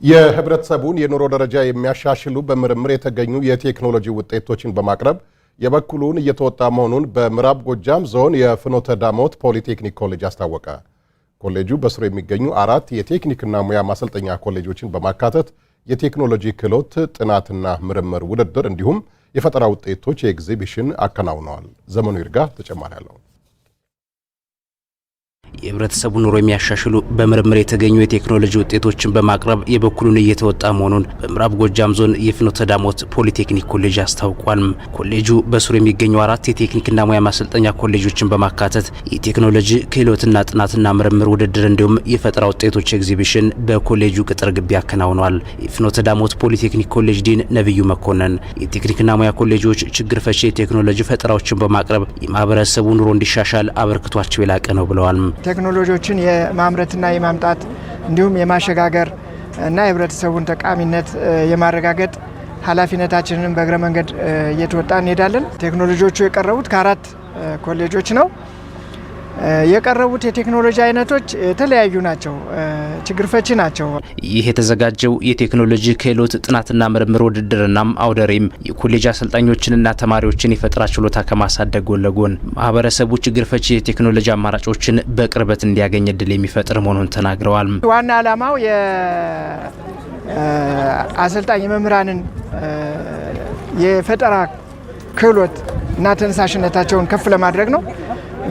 የህብረተሰቡን የኑሮ ደረጃ የሚያሻሽሉ በምርምር የተገኙ የቴክኖሎጂ ውጤቶችን በማቅረብ የበኩሉን እየተወጣ መሆኑን በምዕራብ ጎጃም ዞን የፍኖተ ዳሞት ፖሊቴክኒክ ኮሌጅ አስታወቀ። ኮሌጁ በስሩ የሚገኙ 4 የቴክኒክና ሙያ ማሰልጠኛ ኮሌጆችን በማካተት የቴክኖሎጂ ክህሎት ጥናትና ምርምር ውድድር እንዲሁም የፈጠራ ውጤቶች ኤግዚቢሽን አከናውነዋል። ዘመኑ ይርጋ ተጨማሪ አለው። የህብረተሰቡ ኑሮ የሚያሻሽሉ በምርምር የተገኙ የቴክኖሎጂ ውጤቶችን በማቅረብ የበኩሉን እየተወጣ መሆኑን በምዕራብ ጎጃም ዞን የፍኖተ ዳሞት ፖሊቴክኒክ ኮሌጅ አስታውቋል። ኮሌጁ በስሩ የሚገኙ 4 የቴክኒክና ሙያ ማሰልጠኛ ኮሌጆችን በማካተት የቴክኖሎጂ ክህሎትና ጥናትና ምርምር ውድድር እንዲሁም የፈጠራ ውጤቶች ኤግዚቢሽን በኮሌጁ ቅጥር ግቢ አከናውኗል። የፍኖተ ዳሞት ፖሊቴክኒክ ኮሌጅ ዲን ነብዩ መኮንን የቴክኒክና ሙያ ኮሌጆች ችግር ፈቺ የቴክኖሎጂ ፈጠራዎችን በማቅረብ የማህበረሰቡ ኑሮ እንዲሻሻል አበርክቷቸው የላቀ ነው ብለዋል። ቴክኖሎጂዎችን የማምረትና የማምጣት እንዲሁም የማሸጋገር እና የህብረተሰቡን ጠቃሚነት የማረጋገጥ ኃላፊነታችንን በእግረ መንገድ እየተወጣን እንሄዳለን። ቴክኖሎጂዎቹ የቀረቡት ከ4 ኮሌጆች ነው። የቀረቡት የቴክኖሎጂ አይነቶች የተለያዩ ናቸው፣ ችግር ፈቺ ናቸው። ይህ የተዘጋጀው የቴክኖሎጂ ክህሎት ጥናትና ምርምር ውድድርና አውደ ርዕይም የኮሌጅ አሰልጣኞችንና ተማሪዎችን የፈጠራ ችሎታ ከማሳደግ ጎን ለጎን ማህበረሰቡ ችግር ፈቺ የቴክኖሎጂ አማራጮችን በቅርበት እንዲያገኝ እድል የሚፈጥር መሆኑን ተናግረዋል። ዋና ዓላማው የአሰልጣኝ መምህራንን የፈጠራ ክህሎት እና ተነሳሽነታቸውን ከፍ ለማድረግ ነው።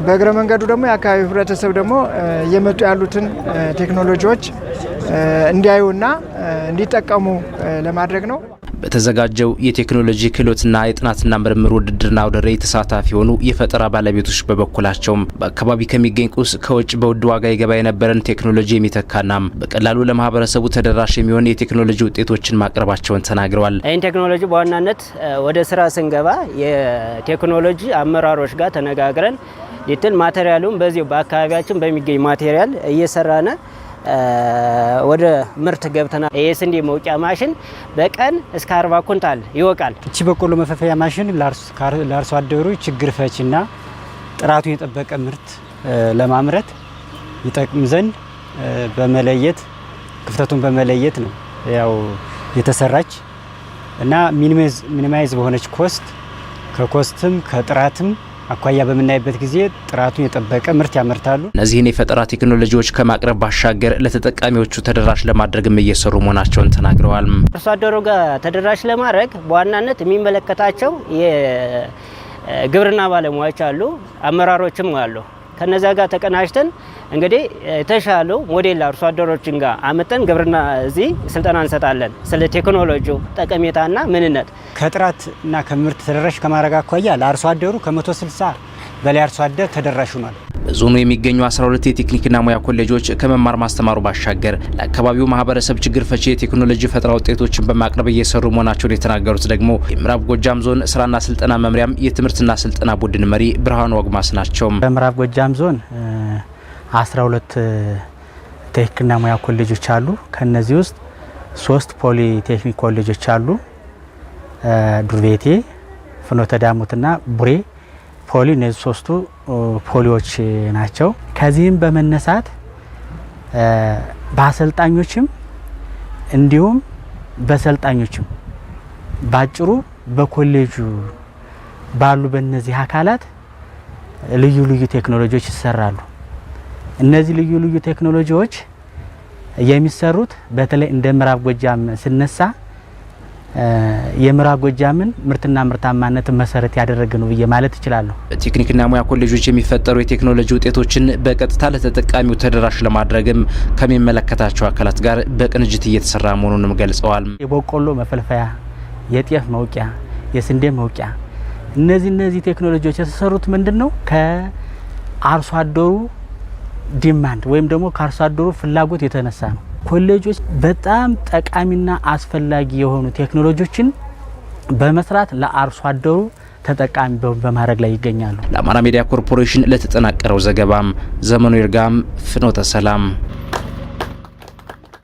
በእግረ መንገዱ ደግሞ የአካባቢ ህብረተሰብ ደግሞ እየመጡ ያሉትን ቴክኖሎጂዎች እንዲያዩና እንዲጠቀሙ ለማድረግ ነው። በተዘጋጀው የቴክኖሎጂ ክህሎትና የጥናትና ምርምር ውድድርና አውደ ርዕይ ተሳታፊ የሆኑ የፈጠራ ባለቤቶች በበኩላቸውም በአካባቢ ከሚገኝ ቁስ ከውጭ በውድ ዋጋ ይገባ የነበረን ቴክኖሎጂ የሚተካና በቀላሉ ለማህበረሰቡ ተደራሽ የሚሆን የቴክኖሎጂ ውጤቶችን ማቅረባቸውን ተናግረዋል። ይህን ቴክኖሎጂ በዋናነት ወደ ስራ ስንገባ የቴክኖሎጂ አመራሮች ጋር ተነጋግረን ሊትል ማቴሪያሉን በዚሁ በአካባቢያችን በሚገኝ ማቴሪያል እየሰራነ ወደ ምርት ገብተናል። የስንዴ መውቂያ ማሽን በቀን እስከ 40 ኩንታል ይወቃል። እቺ በቆሎ መፈፈያ ማሽን ለአርሶ አደሩ ችግር ፈቺና ጥራቱን የጠበቀ ምርት ለማምረት ይጠቅም ዘንድ በመለየት ክፍተቱን በመለየት ነው ያው የተሰራች እና ሚኒማይዝ በሆነች ኮስት ከኮስትም ከጥራትም አኳያ በመናይበት ጊዜ ጥራቱን የጠበቀ ምርት ያመርታሉ። እነዚህን የፈጠራ ቴክኖሎጂዎች ከማቅረብ ባሻገር ለተጠቃሚዎቹ ተደራሽ ለማድረግም እየሰሩ መሆናቸውን ተናግረዋል። አርሶ አደሩ ጋር ተደራሽ ለማድረግ በዋናነት የሚመለከታቸው የግብርና ባለሙያዎች አሉ፣ አመራሮችም አሉ። ከነዛ ጋር ተቀናጅተን እንግዲህ የተሻሉ ሞዴል አርሶ አደሮችን ጋር አመጣን ግብርና እዚህ ስልጠና እንሰጣለን። ስለ ቴክኖሎጂው ጠቀሜታና ምንነት ከጥራትና ከምርት ተደራሽ ከማድረግ አኳያ ለአርሶ አደሩ ከ160 በላይ አርሶ አደር ተደራሽ ሆኗል። በዞኑ የሚገኙ 12 የቴክኒክና ሙያ ኮሌጆች ከመማር ማስተማሩ ባሻገር ለአካባቢው ማህበረሰብ ችግር ፈቺ የቴክኖሎጂ ፈጠራ ውጤቶችን በማቅረብ እየሰሩ መሆናቸውን የተናገሩት ደግሞ የምዕራብ ጎጃም ዞን ስራና ስልጠና መምሪያም የትምህርትና ስልጠና ቡድን መሪ ብርሃኑ ወግማስ ናቸው። በምዕራብ ጎጃም ዞን 12 ቴክኒክና ሙያ ኮሌጆች አሉ። ከነዚህ ውስጥ 3 ፖሊ ቴክኒክ ኮሌጆች አሉ። ዱርቤቴ፣ ፍኖተ ዳሞትና ቡሬ ፖሊ፣ እነዚህ 3ቱ ፖሊዎች ናቸው። ከዚህም በመነሳት በአሰልጣኞችም እንዲሁም በሰልጣኞችም ባጭሩ በኮሌጁ ባሉ በእነዚህ አካላት ልዩ ልዩ ቴክኖሎጂዎች ይሰራሉ። እነዚህ ልዩ ልዩ ቴክኖሎጂዎች የሚሰሩት በተለይ እንደ ምዕራብ ጎጃም ስነሳ የምዕራብ ጎጃምን ምርትና ምርታማነትን መሰረት ያደረገ ነው ብዬ ማለት እችላለሁ። በቴክኒክና ሙያ ኮሌጆች የሚፈጠሩ የቴክኖሎጂ ውጤቶችን በቀጥታ ለተጠቃሚው ተደራሽ ለማድረግም ከሚመለከታቸው አካላት ጋር በቅንጅት እየተሰራ መሆኑንም ገልጸዋል። የበቆሎ መፈልፈያ፣ የጤፍ መውቂያ፣ የስንዴ መውቂያ እነዚህ ቴክኖሎጂዎች የተሰሩት ምንድነው ከአርሶ አደሩ ዲማንድ ወይም ደግሞ ከአርሶ አደሩ ፍላጎት የተነሳ ነው። ኮሌጆች በጣም ጠቃሚና አስፈላጊ የሆኑ ቴክኖሎጂዎችን በመስራት ለአርሶ አደሩ ተጠቃሚ በማድረግ ላይ ይገኛሉ። ለአማራ ሚዲያ ኮርፖሬሽን ለተጠናቀረው ዘገባም ዘመኑ ይርጋም፣ ፍኖተ ሰላም።